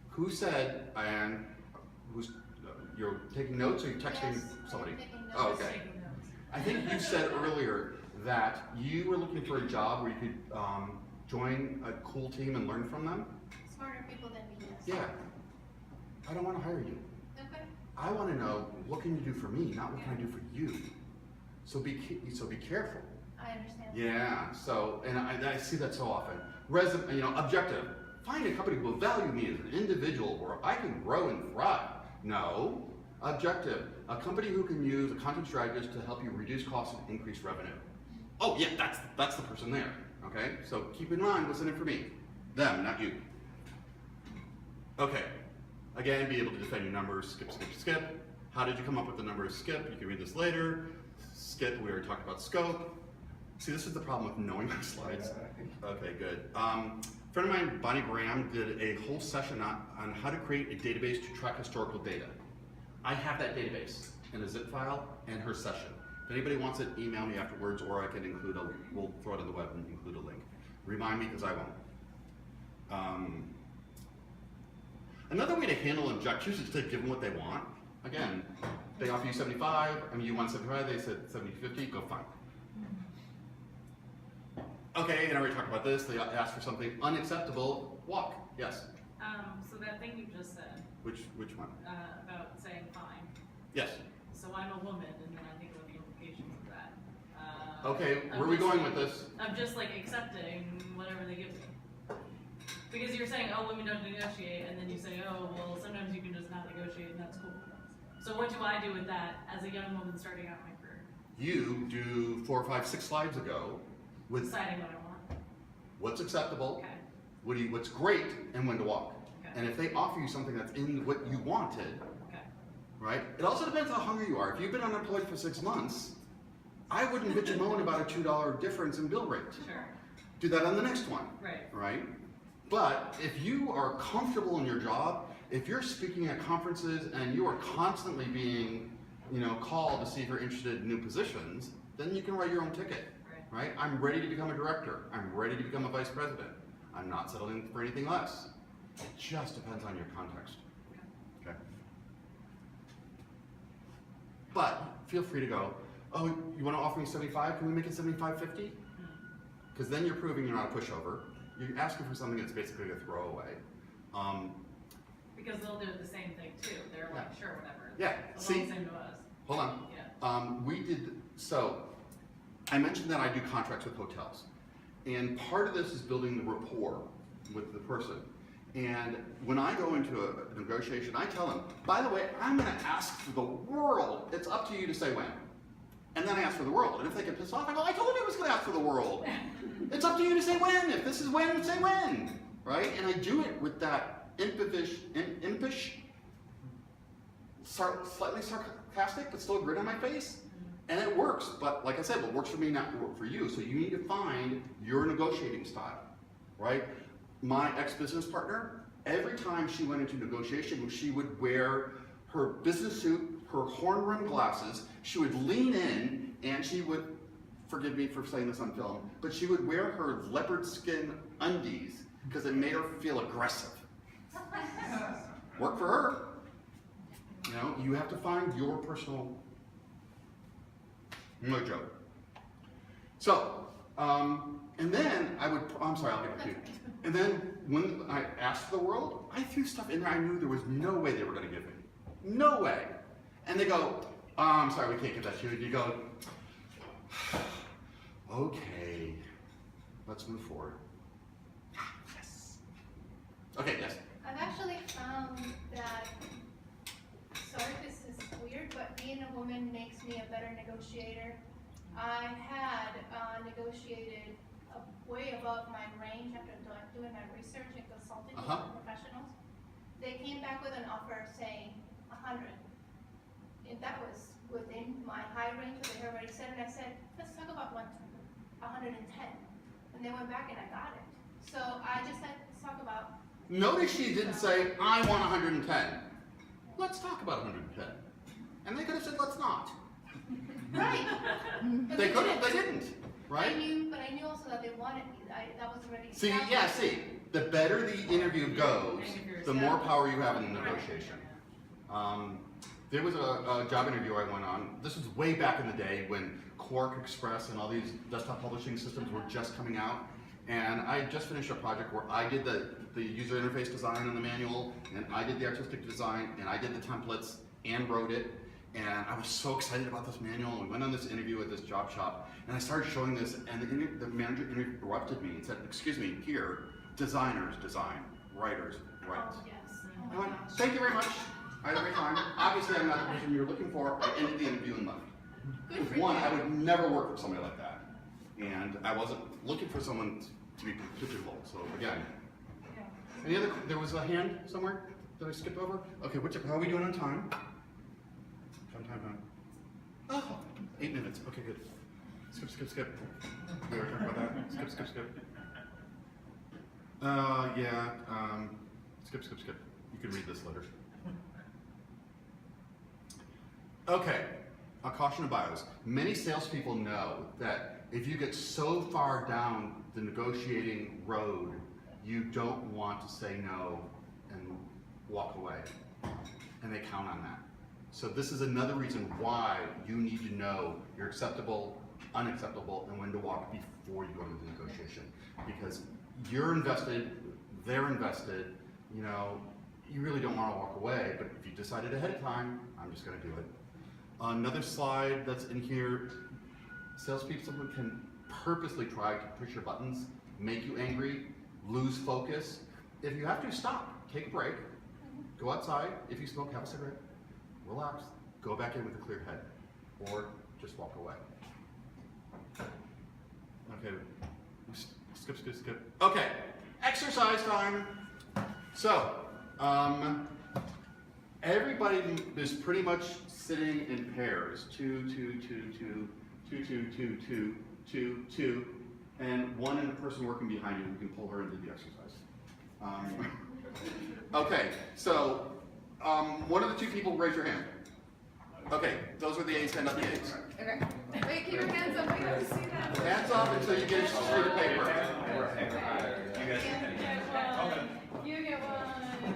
[SPEAKER 2] who said and who's. You're taking notes, or you're texting somebody?
[SPEAKER 4] I'm taking notes.
[SPEAKER 2] Oh, okay. I think you said earlier that you were looking for a job where you could join a cool team and learn from them.
[SPEAKER 4] Smarter people than me, yes.
[SPEAKER 2] Yeah. I don't want to hire you.
[SPEAKER 4] Okay.
[SPEAKER 2] I want to know what can you do for me, not what can I do for you. So be careful.
[SPEAKER 4] I understand.
[SPEAKER 2] Yeah. So, and I see that so often. Objective. Find a company who will value me as an individual, where I can grow and thrive. No. Objective. A company who can use a content strategist to help you reduce costs and increase revenue. Oh yeah, that's the person there. Okay. So keep in mind what's in it for me. Them, not you. Okay. Again, be able to defend your numbers. Skip, skip, skip. How did you come up with the numbers? Skip. You can read this later. Skip. We already talked about scope. See, this is the problem with knowing my slides. Okay, good. A friend of mine, Bonnie Graham, did a whole session on how to create a database to track historical data. I have that database in a zip file and her session. If anybody wants it, email me afterwards, or I can include we'll throw it on the web and include a link. Remind me, because I won't. Another way to handle objections is to give them what they want. Again, they offer you 75, you want 75, they said 70-50, go fine. Okay, and I already talked about this. They asked for something unacceptable. Walk. Yes.
[SPEAKER 9] So that thing you just said.
[SPEAKER 2] Which one?
[SPEAKER 9] About saying fine.
[SPEAKER 2] Yes.
[SPEAKER 9] So I'm a woman, and then I think of the implications of that.
[SPEAKER 2] Okay, where are we going with this?
[SPEAKER 9] I'm just like accepting whatever they give me. Because you're saying, oh, women don't negotiate, and then you say, oh, well, sometimes you can just not negotiate, and that's cool. So what do I do with that as a young woman starting out my career?
[SPEAKER 2] You do 4, 5, 6 slides ago with
[SPEAKER 9] Deciding what I want.
[SPEAKER 2] what's acceptable,
[SPEAKER 9] Okay.
[SPEAKER 2] what's great, and when to walk.
[SPEAKER 9] Okay.
[SPEAKER 2] And if they offer you something that's in what you wanted,
[SPEAKER 9] Okay.
[SPEAKER 2] right? It also depends how hungry you are. If you've been unemployed for 6 months, I wouldn't bitch and moan about a $2 difference in bill rate.
[SPEAKER 9] Sure.
[SPEAKER 2] Do that on the next one.
[SPEAKER 9] Right.
[SPEAKER 2] Right? But if you are comfortable in your job, if you're speaking at conferences and you are constantly being, called to see if you're interested in new positions, then you can write your own ticket. Right? I'm ready to become a director. I'm ready to become a vice president. I'm not settling for anything less. It just depends on your context. Okay. But feel free to go, oh, you want to offer me 75? Can we make it 75-50? Because then you're proving you're not a pushover. You're asking for something that's basically a throwaway.
[SPEAKER 9] Because they'll do the same thing too. They're like, sure, whatever.
[SPEAKER 2] Yeah.
[SPEAKER 9] It's
[SPEAKER 2] See,
[SPEAKER 9] all the same to us.
[SPEAKER 2] hold on.
[SPEAKER 9] Yeah.
[SPEAKER 2] I mentioned that I do contracts with hotels. And part of this is building the rapport with the person. And when I go into a negotiation, I tell them, by the way, I'm going to ask for the world. It's up to you to say when. And then I ask for the world. And if they get pissed off, I go, I told you I was going to ask for the world. It's up to you to say when. If this is when, say when. Right? And I do it with that impish, slightly sarcastic, but still a grin on my face. And it works. But like I said, what works for me not work for you. So you need to find your negotiating style. Right? my ex-business partner, every time she went into negotiation, she would wear her business suit, her horn-rimmed glasses, she would lean in, and she would, forgive me for saying this on film, but she would wear her leopard skin undies because it made her feel aggressive. Work for her. You know, you have to find your personal mojo. So, and then I would, I'm sorry, I'll get back to you. And then when I asked the world, I threw stuff in there I knew there was no way they were going to give me. No way. And they go, I'm sorry, we can't give that to you. And you go, okay, let's move forward. Yes. Okay, yes.
[SPEAKER 4] I've actually found that, sorry if this is weird, but being a woman makes me a better negotiator. I had negotiated way above my range after doing my research and consulting with professionals. They came back with an offer saying 100. And that was within my high range that they had already said, and I said, let's talk about 110. And they went back and I got it. So I just said, let's talk about.
[SPEAKER 2] Notice she didn't say, I want 110. Let's talk about 110. And they could have said, let's not.
[SPEAKER 4] Right. But
[SPEAKER 2] They could have, they didn't, right?
[SPEAKER 4] But I knew also that they wanted me. That was already
[SPEAKER 2] See,
[SPEAKER 4] established.
[SPEAKER 2] yeah, see, the better the interview goes, the more power you have in the negotiation. There was a job interview I went on. This was way back in the day when Quark Express and all these desktop publishing systems were just coming out. And I had just finished a project where I did the user interface design on the manual, and I did the artistic design, and I did the templates and wrote it. And I was so excited about this manual. And we went on this interview at this job shop, and I started showing this, and the manager interrupted me and said, excuse me, here, designers design, writers write.
[SPEAKER 4] Oh, yes.
[SPEAKER 2] I went, thank you very much. I had a great time. Obviously, I'm not the person you're looking for. I ended the interview and left.
[SPEAKER 4] Good for
[SPEAKER 2] One,
[SPEAKER 4] you.
[SPEAKER 2] I would never work with somebody like that. And I wasn't looking for someone to be pigeonholed. So again, any other, there was a hand somewhere that I skipped over? Okay, how are we doing on time? Time. Oh, 8 minutes. Okay, good. Skip. We were talking about that. Skip. Yeah, skip. You can read this later. Okay, a caution of bias. Many salespeople know that if you get so far down the negotiating road, you don't want to say no and walk away. And they count on that. So this is another reason why you need to know you're acceptable, unacceptable, and when to walk before you go into the negotiation. Because you're invested, they're invested, you know, you really don't want to walk away, but if you decided ahead of time, I'm just going to do it. Another slide that's in here, salespeople can purposely try to push your buttons, make you angry, lose focus. If you have to, stop, take a break, go outside. If you smoke, have a cigarette, relax, go back in with a clear head, or just walk away. Okay, skip. Okay, exercise time. So, everybody is pretty much sitting in pairs. 2, 2, and one in the person working behind you who can pull her into the exercise. Okay, so one of the 2 people raise your hand. Okay, those are the A's, hand up the A's.
[SPEAKER 1] Okay. Wait, keep your hands up. We have to see that.
[SPEAKER 2] Hands up until you get a sheet of paper.
[SPEAKER 1] You get one.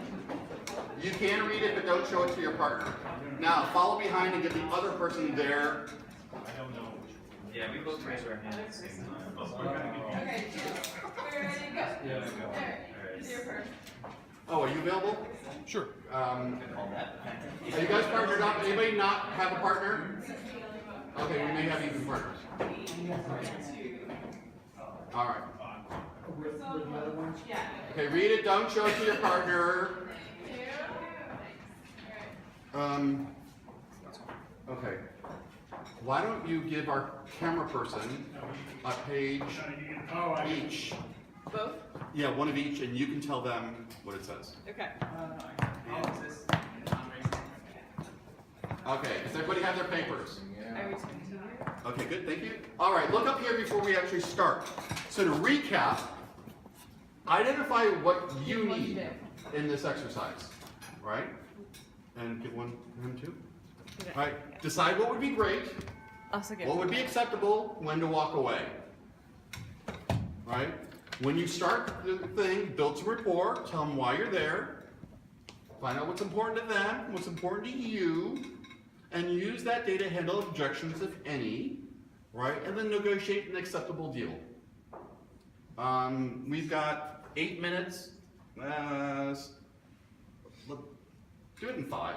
[SPEAKER 2] You can read it, but don't show it to your partner. Now, follow behind and get the other person there.
[SPEAKER 7] Yeah, we both raise our hands at the same time.
[SPEAKER 1] Okay, we're ready to go.
[SPEAKER 8] Yeah, go.
[SPEAKER 1] All right, it's your first.
[SPEAKER 2] Oh, are you available?
[SPEAKER 8] Sure.
[SPEAKER 2] Are you guys partnered up? Anybody not have a partner? Okay, we may have even partners. All right.
[SPEAKER 11] With the other ones?
[SPEAKER 1] Yeah.
[SPEAKER 2] Okay, read it, don't show it to your partner. Okay. Why don't you give our camera person a page each?
[SPEAKER 1] Both?
[SPEAKER 2] Yeah, one of each, and you can tell them what it says.
[SPEAKER 1] Okay.
[SPEAKER 2] Okay, does everybody have their papers?
[SPEAKER 1] I returned to you.
[SPEAKER 2] Okay, good, thank you. All right, look up here before we actually start. So to recap, identify what you need in this exercise, right? And give one him too. All right, decide what would be great, what would be acceptable, when to walk away. Right? When you start the thing, build some rapport, tell them why you're there, find out what's important to them, what's important to you, and use that data to handle objections, if any, right? And then negotiate an acceptable deal. We've got 8 minutes. Do it in 5.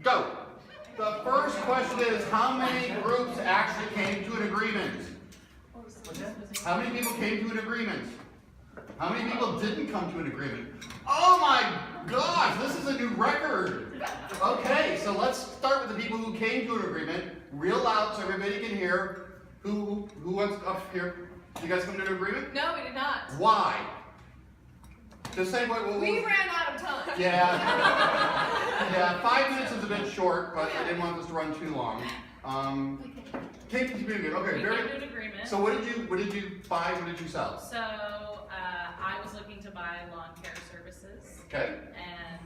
[SPEAKER 2] Go. The first question is, how many groups actually came to an agreement? How many people came to an agreement? How many people didn't come to an agreement? Oh my gosh, this is a new record. Okay, so let's start with the people who came to an agreement, real loud so everybody can hear. Who wants up here? Did you guys come to an agreement?
[SPEAKER 1] No, we did not.
[SPEAKER 2] Why? Just say what.
[SPEAKER 1] We ran out of time.
[SPEAKER 2] Yeah. Yeah, 5 minutes is a bit short, but I didn't want this to run too long. Came to an agreement. Okay,
[SPEAKER 9] We
[SPEAKER 2] very.
[SPEAKER 9] came to an agreement.
[SPEAKER 2] So what did you buy? What did you sell?
[SPEAKER 9] So, I was looking to buy lawn care services,
[SPEAKER 2] Okay.
[SPEAKER 9] and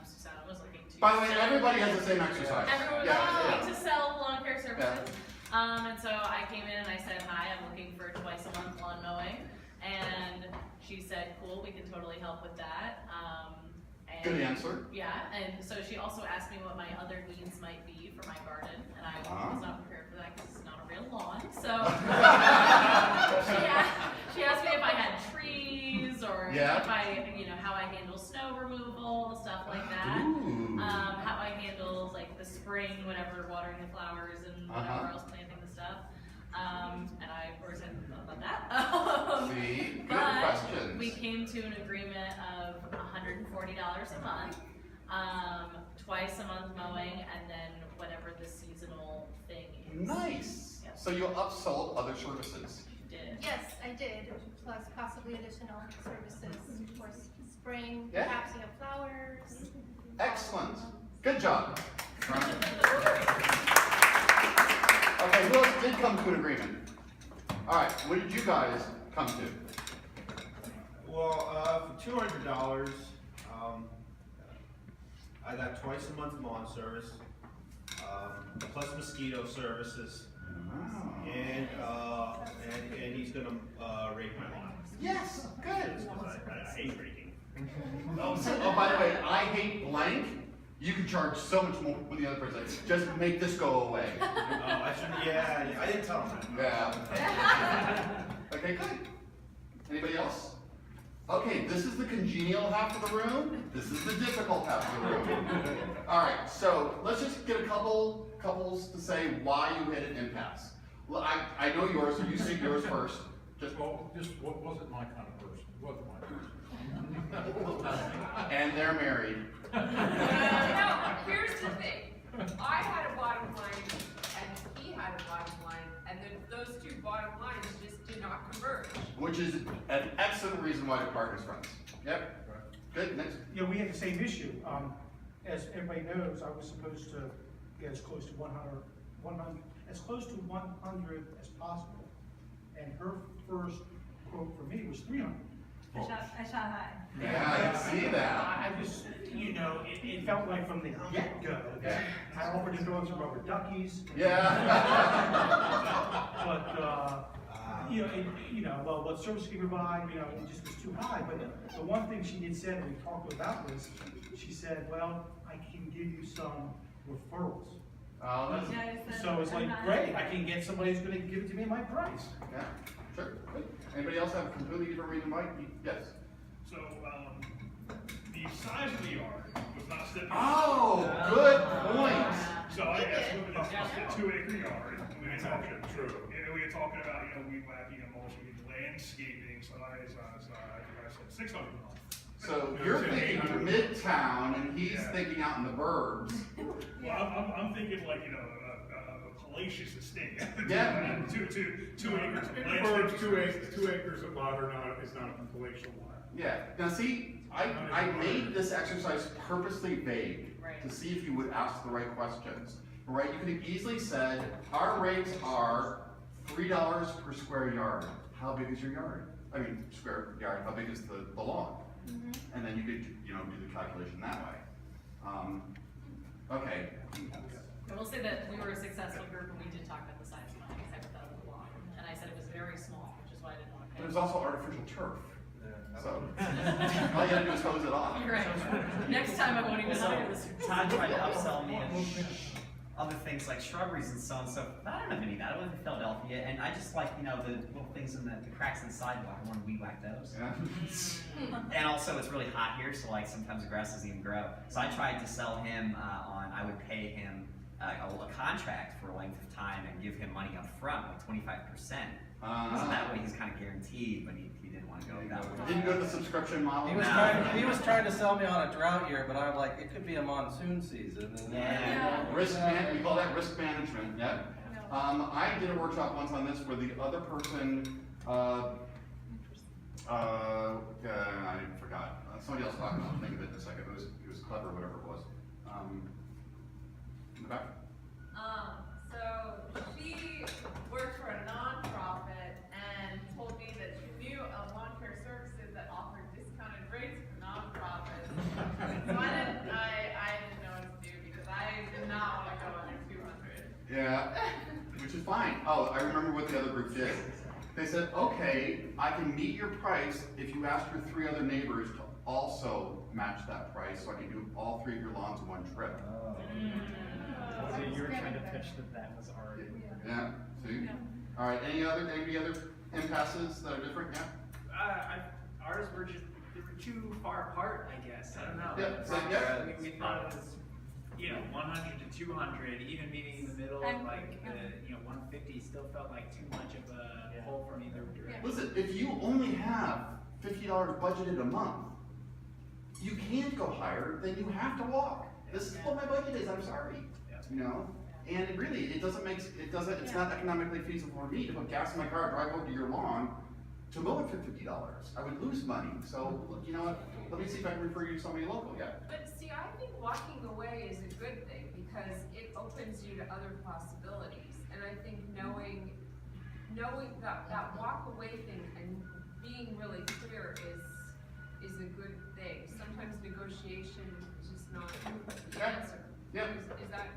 [SPEAKER 9] Susanna was looking to.
[SPEAKER 2] By the way,
[SPEAKER 9] sell-
[SPEAKER 2] everybody has the same exercise.
[SPEAKER 9] Everyone was
[SPEAKER 2] Yeah,
[SPEAKER 9] looking to sell lawn care services.
[SPEAKER 2] Yeah.
[SPEAKER 9] And so I came in and I said, hi, I'm looking for twice a month lawn mowing. And she said, cool, we can totally help with that. And
[SPEAKER 2] Good answer.
[SPEAKER 9] Yeah, and so she also asked me what my other needs might be for my garden, and I was not prepared for that because it's not a real lawn. So she asked me if I had trees or if I, how I handle snow removal, stuff like that.
[SPEAKER 2] Ooh.
[SPEAKER 9] How I handle like the spring, whenever watering the flowers and whatever else, planting the stuff. And I, of course, hadn't thought about that.
[SPEAKER 2] See, good
[SPEAKER 9] but
[SPEAKER 2] questions.
[SPEAKER 9] we came to an agreement of $140 a month, twice a month mowing, and then whatever the seasonal thing is.
[SPEAKER 2] Nice.
[SPEAKER 9] Yep.
[SPEAKER 2] So you upsold other services.
[SPEAKER 9] Did.
[SPEAKER 4] Yes, I did, plus possibly additional services for spring,
[SPEAKER 2] Yeah.
[SPEAKER 4] perhaps you have flowers.
[SPEAKER 2] Excellent. Good job. Okay, who else did come to an agreement? All right, what did you guys come to?
[SPEAKER 5] Well, for $200, I got twice a month lawn service, plus mosquito services, and he's gonna rake my lawn.
[SPEAKER 2] Yes, good.
[SPEAKER 5] Because I hate raking.
[SPEAKER 2] Oh, by the way, I hate blank. You can charge so much more with the other person. Just make this go away.
[SPEAKER 5] Oh, I shouldn't. Yeah, I didn't tell him that.
[SPEAKER 2] Yeah. Okay, good. Anybody else? Okay, this is the congenial half of the room. This is the difficult half of the room. All right, so let's just get a couples to say why you hit an impasse. Well, I know yours, so you say yours first.
[SPEAKER 8] Just wasn't my kind of person. It wasn't my person.
[SPEAKER 2] And they're married.
[SPEAKER 13] Here's the thing. I had a bottom line, and he had a bottom line, and then those two bottom lines just did not converge.
[SPEAKER 2] Which is an excellent reason why the partner's friends. Yep. Good, next.
[SPEAKER 11] Yeah, we had the same issue. As everybody knows, I was supposed to get as close to 100, as close to 100 as possible. And her first quote for me was 300.
[SPEAKER 10] I shot high.
[SPEAKER 2] Yeah, I see that.
[SPEAKER 11] I just, it felt like from the get-go, I offered to throw in some rubber duckies.
[SPEAKER 2] Yeah.
[SPEAKER 11] But, well, what service can you provide, it just was too high. But the one thing she did say, and we talked about this, she said, well, I can give you some referrals.
[SPEAKER 2] Oh, that's,
[SPEAKER 11] So it's like, great, I can get somebody who's gonna give it to me at my price.
[SPEAKER 2] yeah, sure. Good. Anybody else have a completely different reason why? Yes.
[SPEAKER 3] So, the size of the yard was not stipulated.
[SPEAKER 2] Oh, good point.
[SPEAKER 3] So I asked women to test a 2-acre yard. We were talking, we were talking about, weed whacking and mulching and landscaping size, I said 600 a month.
[SPEAKER 2] So you're thinking Midtown, and he's thinking out in the burbs.
[SPEAKER 3] Well, I'm thinking like, a palatial estate.
[SPEAKER 2] Yeah.
[SPEAKER 3] 2 acres of
[SPEAKER 8] Birds,
[SPEAKER 3] landscaping.
[SPEAKER 8] 2 acres of lot is not a palatial lot.
[SPEAKER 2] Yeah. Now see, I made this exercise purposely vague to see if you would ask the right questions. Right? You could have easily said, our rates are $3 per square yard. How big is your yard? I mean, square yard, how big is the lawn? And then you could, you know, do the calculation that way. Okay.
[SPEAKER 10] I will say that we were a successful group and we did talk about the size of my hypothetical lawn. And I said it was very small, which is why I didn't want to pay.
[SPEAKER 2] There's also artificial turf. So, all you gotta do is hose it off.
[SPEAKER 10] Right. Next time I won't even hire this.
[SPEAKER 7] Todd tried to upsell me on other things like shrubberies and so on, so I don't have any of that. I live in Philadelphia, and I just like, you know, the little things in the cracks in the sidewalk. I want to weed whack those.
[SPEAKER 2] Yeah.
[SPEAKER 7] And also, it's really hot here, so like sometimes the grass doesn't even grow. So I tried to sell him I would pay him a contract for a length of time and give him money up front, like 25%. So that way he's kind of guaranteed, but he didn't want to go that way.
[SPEAKER 2] Didn't go to the subscription model?
[SPEAKER 14] He was trying to sell me on a drought year, but I'm like, it could be a monsoon season. And
[SPEAKER 2] We call that risk management, yeah. I did a workshop once on this where the other person, I forgot. Somebody else talked about it. I'll think of it in a second. It was clever, whatever it was. In the back?
[SPEAKER 13] So she worked for a nonprofit and told me that she knew of lawn care services that offered discounted rates for nonprofits. So I didn't know what to do because I did not want to go under 200.
[SPEAKER 2] Yeah, which is fine. Oh, I remember what the other group did. They said, okay, I can meet your price if you ask your 3 other neighbors to also match that price, so I can do all 3 of your lawns in one trip.
[SPEAKER 12] So you were trying to pitch that was already.
[SPEAKER 2] Yeah, see? All right, any other impasses that are different, yeah?
[SPEAKER 12] Ours were too far apart, I guess. I don't know.
[SPEAKER 2] Yeah, so, yeah.
[SPEAKER 12] We thought it was, 100 to 200, even meeting in the middle, like, 150 still felt like too much of a pull from either direction.
[SPEAKER 2] Listen, if you only have $50 budgeted a month, you can't go higher, then you have to walk. This is what my budget is, I'm sorry. And really, it's not economically feasible for me to put gas in my car, drive over to your lawn to mow it for $50. I would lose money. So, you know what? Let me see if I can refer you to somebody local, yeah.
[SPEAKER 13] But see, I think walking away is a good thing because it opens you to other possibilities. And I think knowing that walk away thing and being really clear is a good thing. Sometimes negotiation is just not the answer.
[SPEAKER 2] Yeah.
[SPEAKER 13] Is that?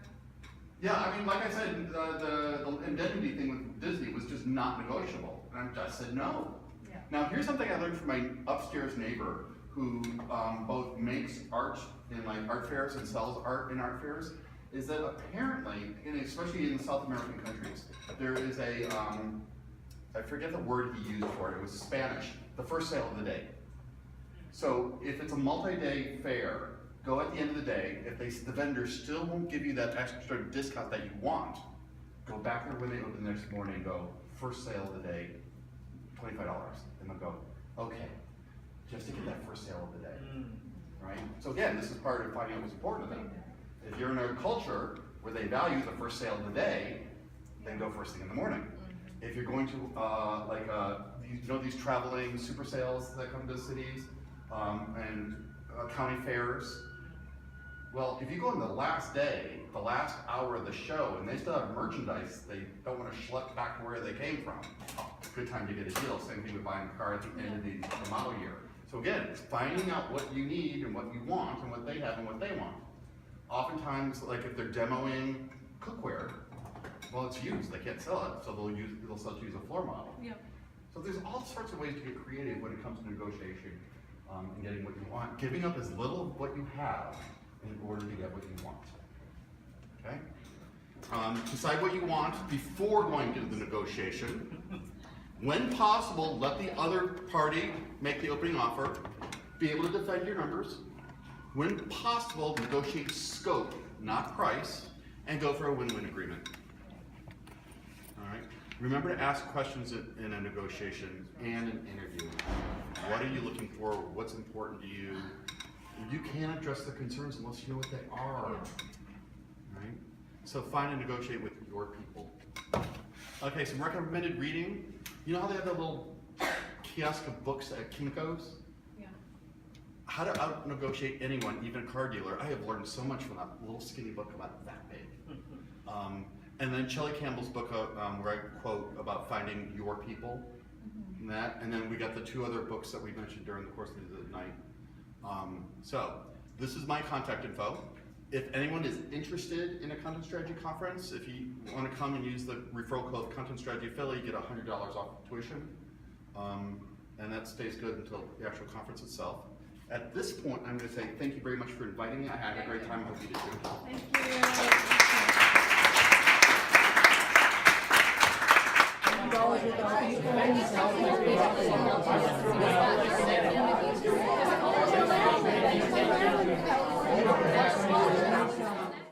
[SPEAKER 2] Yeah, I mean, like I said, the indemnity thing with Disney was just not negotiable. And I just said no.
[SPEAKER 6] Yeah.
[SPEAKER 2] Now, here's something I learned from my upstairs neighbor who both makes art in like art fairs and sells art in art fairs, is that apparently, and especially in the South American countries, there is a, I forget the word he used for it, it was Spanish, the first sale of the day. So if it's a multi-day fair, go at the end of the day, if the vendor still won't give you that extra discount that you want, go back there when they open the next morning and go, first sale of the day, $25. And they'll go, okay, just to get that first sale of the day, right? So again, this is part of finding out what's important to them. If you're in a culture where they value the first sale of the day, then go first thing in the morning. If you're going to, these traveling super sales that come to cities and county fairs, well, if you go on the last day, the last hour of the show, and they still have merchandise they don't want to schlep back to where they came from, it's a good time to get a deal. Same thing with buying a car at the end of the model year. So again, it's finding out what you need and what you want and what they have and what they want. Oftentimes, like if they're demoing cookware, well, it's used, they can't sell it, so they'll sell it to use a floor model.
[SPEAKER 10] Yep.
[SPEAKER 2] So there's all sorts of ways to get creative when it comes to negotiation and getting what you want. Giving up as little of what you have in order to get what you want. Okay? Decide what you want before going into the negotiation. When possible, let the other party make the opening offer. Be able to defend your numbers. When possible, negotiate scope, not price, and go for a win-win agreement. All right? Remember to ask questions in a negotiation and an interview. What are you looking for? What's important to you? You can't address the concerns unless you know what they are. Right? So find and negotiate with your people. Okay, some recommended reading. You know how they have that little kiosk of books at Kinko's?
[SPEAKER 6] Yeah.
[SPEAKER 2] How to out-negotiate anyone, even a car dealer. I have learned so much from that little skinny book about that big. And then Shelley Campbell's book where I quote about finding your people. and that, and then we got the 2 other books that we mentioned during the course of the night. So this is my contact info. If anyone is interested in a content strategy conference, if you want to come and use the referral code Content Strategy Philly, get $100 off tuition, and that stays good until the actual conference itself. At this point, I'm going to say thank you very much for inviting me. I had a great time. I hope you did too.
[SPEAKER 1] Thank you.